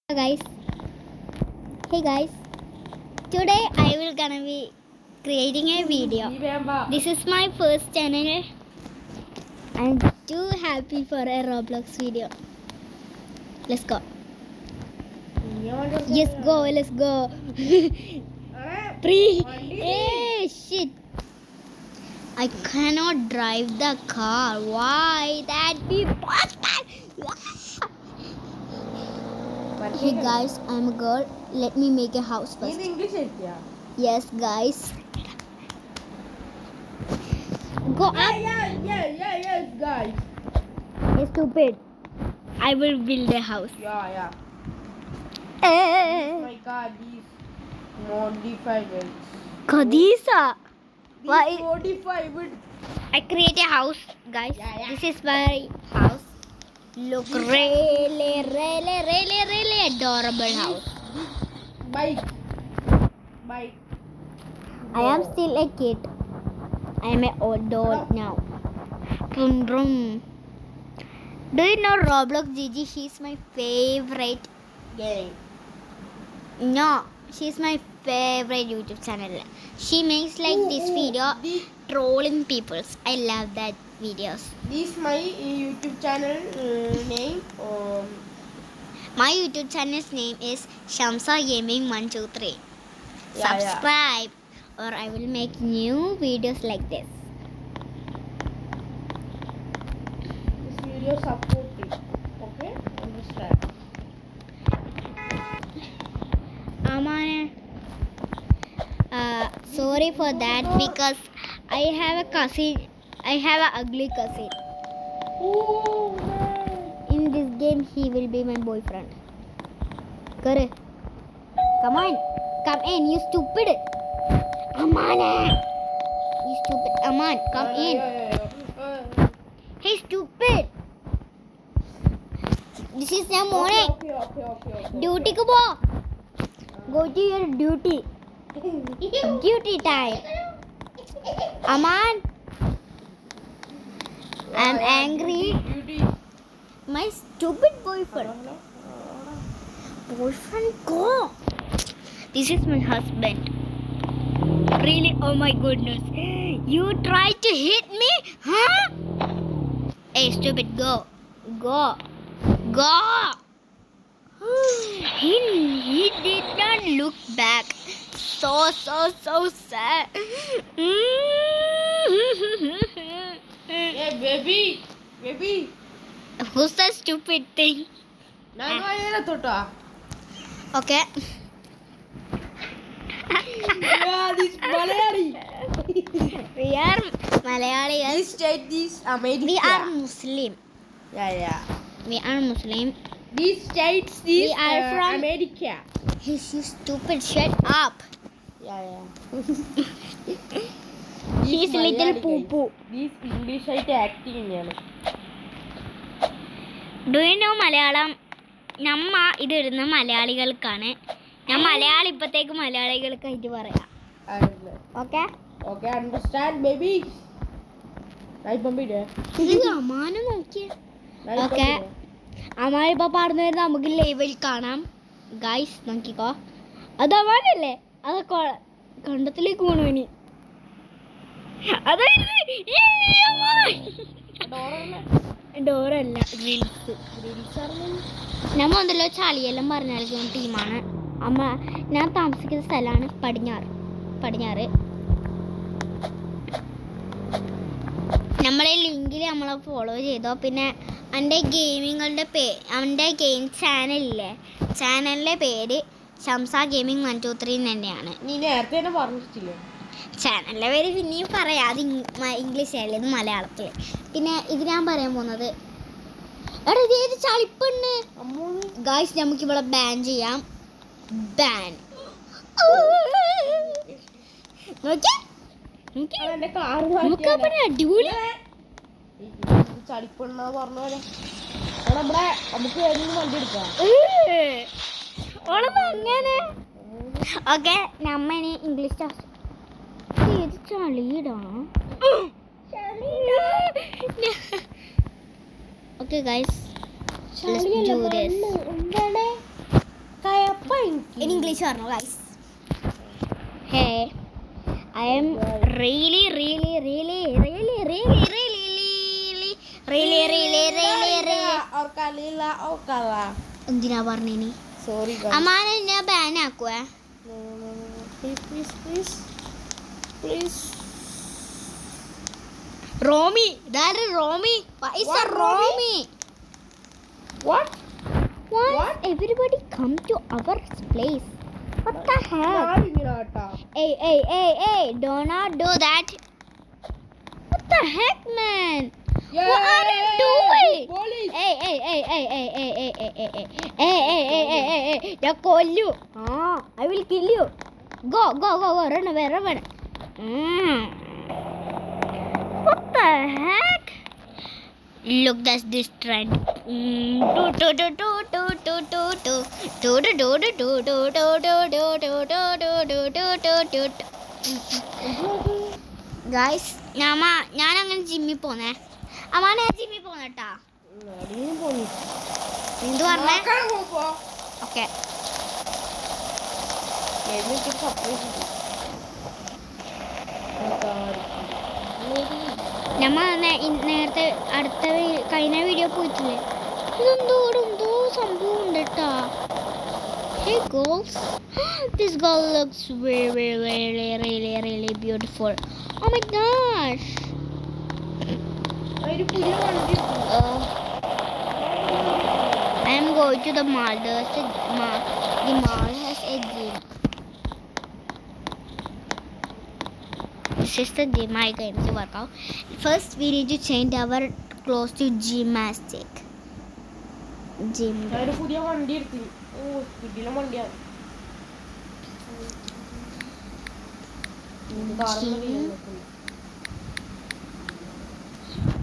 Guys, hey guys, today I will gonna be creating a video. This is my first channel. I'm too happy for a Roblox video. Let's go. Yes, go. Let's go. Hey, shit. I cannot drive the car. Why? That be bastard. Hey guys, I'm a girl. Let me make a house first. Yes, guys. Go up. Yes, guys. Hey, stupid. I will build a house. Yeah. Eh. My car is modified. Kadisa. Why? This modified with I create a house, guys. Yeah. This is my house. Look, really adorable house. bike. I am still a kid. I am an old doll now. Vroom, vroom. Do you know Roblox Gigi? She's my favorite. Game. No, she's my favorite YouTube channel. She makes like this video trolling peoples. I love that videos. This my YouTube channel name. My YouTube channel's name is Shamsa Gaming 123. Yeah. Subscribe or I will make new videos like this. This video supported. Okay, understand. Aman, sorry for that because I have a cousin. I have an ugly cousin. Oh man. In this game, he will be my boyfriend. Kare. Come on. Come in, you stupid. Aman. You stupid. Aman, come in. Hey, stupid. This is the morning. Okay. Duty ko bo. Go to your duty. Duty time. Aman. I'm angry. Duty. My stupid boyfriend. Boyfriend, go. This is my husband. Really? Oh my goodness. You tried to hit me? Huh? Hey, stupid, go. Go. He did not look back. So sad. Hey, baby. Who's that stupid thing? Okay. Yeah, this Malayali. We are Malayali. This state is America. We are Muslim. Yeah. We are Muslim. This state is We are from America. Hey, you stupid. Shut up. Yeah. He's little poo-poo. This English ആയിട്ട് acting ചെയ്യാണ്. Do you know Malayalam? നമ്മ ഇതിടുന്ന മലയാളികൾക്കാണ്. ഞാൻ മലയാളം ഇപ്പത്തേക്ക് മലയാളികൾക്കായിട്ട് പറയാം. Okay? Okay, understand baby. ഇത് അമാനം നോക്കിയേ. Okay. അമാനിപ്പോ പാടുന്ന വരുന്ന നമുക്ക് ലൈവിൽ കാണാം. ഗൈസ് നോക്കിക്കോ. അത് അമാനല്ലേ? അത് കണ്ടത്തിലേക്ക് പോണു ഇനി. ഡോറല്ല ഗ്രിൽസ്. നമ്മ ഒന്നല്ലോ ചളിയെല്ലാം പറഞ്ഞു നൽകുന്ന ടീമാണ്. അമ്മ ഞാൻ താമസിക്കുന്ന സ്ഥലമാണ് പടിഞ്ഞാറ്. നമ്മളെ ലിങ്കിൽ നമ്മളെ ഫോളോ ചെയ്തോ. പിന്നെ എൻ്റെ അവൻ്റെ ഗെയിം ചാനലില്ലേ, ചാനലിൻ്റെ പേര് ഷംസ ഗെയിമിംഗ് 123 തന്നെയാണ്. നീ നേരത്തെ തന്നെ പറഞ്ഞിട്ടില്ലേ? ചാനലിൻ്റെ പേര് പിന്നെയും പറയാം. അത് ഇംഗ്ലീഷല്ലേ, ഇത് മലയാളത്തിൽ. പിന്നെ ഇത് ഞാൻ പറയാൻ പോകുന്നത് എടാ ഇത് ചളിപ്പെണ്ണ്. ഗായ്സ് നമുക്ക് ഇവിടെ ബാൻ ചെയ്യാം. ബാൻ. അടിപൊളി ചളിപ്പെണ്ണ പറഞ്ഞ പോലെ ഇവിടെ നമുക്ക് ഏതെങ്കിലും വണ്ടി എടുക്കാം. അങ്ങനെ ഓക്കെ. നമ്മ ഇനി ഇംഗ്ലീഷ് ഇത് ചളിയിടാണോ? Okay guys, let's do this. in English or no, guys. Hey, I am really ഓർക്കാല എന്തിനാ പറഞ്ഞിനി സോറി അമ്മാനെ ഞാൻ ബാൻ ആക്കുവേ please Romy that is Romy why is What, a Romy what why everybody come to our place what the heck hey do not do that what the heck man what are you doing hey ഞാൻ കൊല്ലു I will kill you go run away what the heck look that's this trend guys ഞാൻ അങ്ങനെ ജിമ്മിൽ പോന്നേ അമ്മാനെ ജിമ്മിൽ പോന്നേട്ടാ എന്ത് പറഞ്ഞേ okay നമ്മ നേരത്തെ അടുത്ത കഴിഞ്ഞ വീഡിയോ പോയിട്ടില്ലേ എന്തോ സംഭവം ഉണ്ട് കേട്ടാ Hey girls, this girl looks really beautiful. Oh my gosh. I am going to the mall. The mall has a gym. This is the gym I going to work out. First, we need to change our clothes to gymnastic. Gym. പുതിയ വണ്ടി എടുത്തു കിട്ടിയ വണ്ടിയാണ്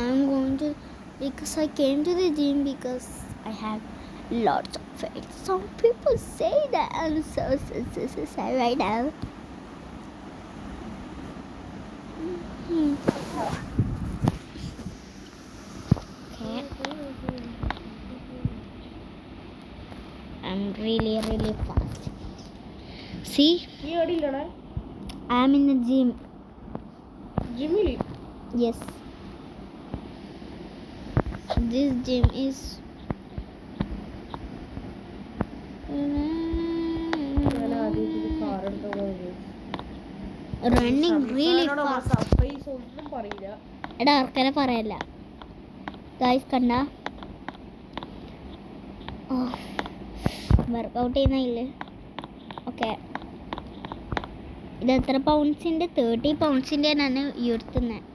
I'm going to because I came to the gym because I have lots of faith. Some people say that I'm so sad right now. Okay. I'm really fast. See? I'm in the gym. ജിമ്മില് Yes. This gym is running really fast. ഒന്നും പറയില്ല എടാ ആർക്കനെ പറയല്ല guys കണ്ട workout ചെയ്യുന്നില്ലേ okay ഇത് എത്ര പൗണ്ട്സിൻ്റെ 30 പൗണ്ട്സിൻ്റെ ആണ് ഉയർത്തുന്നത്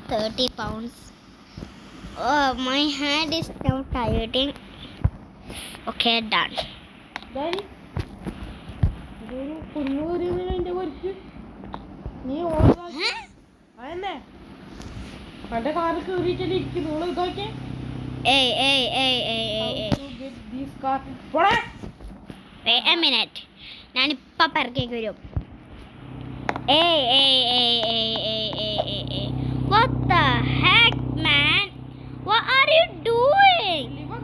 £30. Oh, my hand is now tiring. Okay, done. നീ അതെന്നെ എന്റെ കാറിൽ കയറിയിട്ടല്ലേ ഇരിക്കുന്നു ഇതൊക്കെ Hey. Wait a minute. ഞാനിപ്പം പറക്കേക്ക് വരും. Hey. What the heck, man? What are you doing? What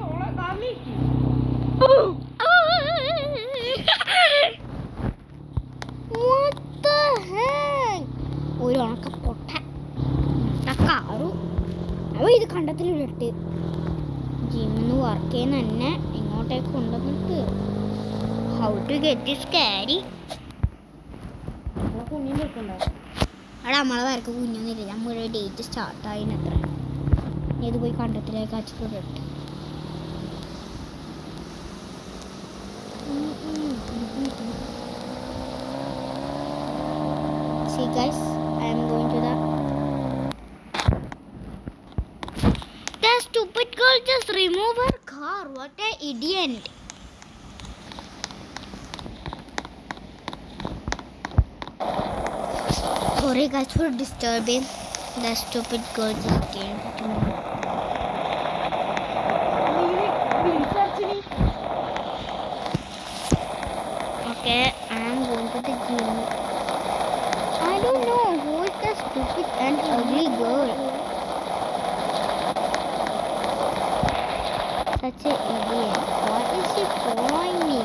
the heck? ഒരു ഉണക്ക പൊട്ട കാറു അവ ഇത് കണ്ടത്തിലിട്ട് ജിമ്മിന്ന് വർക്ക് ചെയ്യുന്ന എന്നെ ഇങ്ങോട്ടേക്ക് കൊണ്ടുവന്നിട്ട് how to get this carry അവിടെ നമ്മളെ വരക്ക് കുഞ്ഞൊന്നുമില്ല നമ്മുടെ ഡേറ്റ് സ്റ്റാർട്ടായിനത്ര ഇത് പോയി കണ്ടത്തിലേക്ക് അച്ചിട്ട് See guys, I am going to the that stupid girl just remove her car. What a idiot. Sorry guys for disturbing. The stupid girl just came to me. Okay, I am going to the gym. I don't know who is the stupid and ugly girl. Such an idiot. Why is she following me?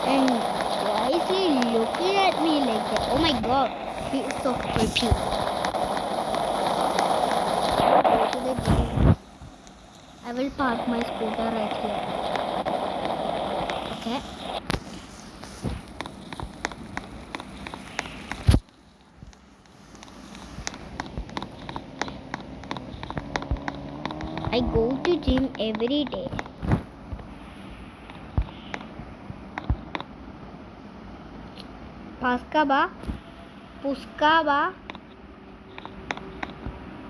And why is he looking at me like that? Oh my god, he is so pretty. Go to the gym. I will park my scooter right here. Okay. I go to gym every day. Puska ba?